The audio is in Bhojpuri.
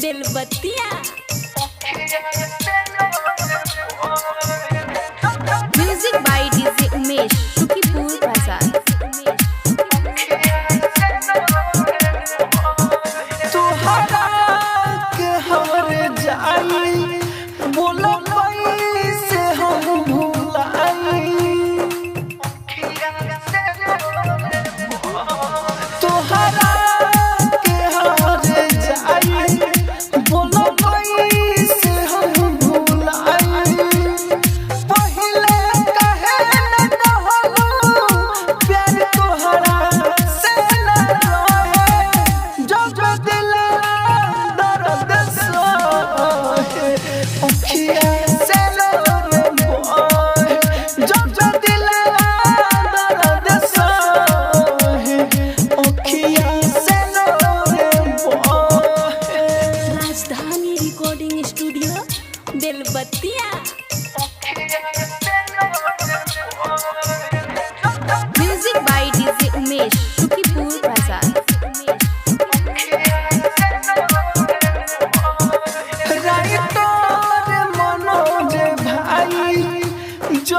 बेलबत्तिया music by DJ Umesh Sukhipur Bazar. तोहरा के हमरे जाई बोलो से हम भुलाई तोहरा के हमरे जाई बोलो से हम भुलाई पहिले कहे न कहलू प्यार तोहरा से न रहे जब दिल दर्द सहे अखिया से लोरे बोहे जब दिल दर्द सहे अखिया से लोरे बोहे। Rajdhani recording studio Belbattiya music by DJ Umesh Sukhipur Bazar. Writer Manoj भाई जो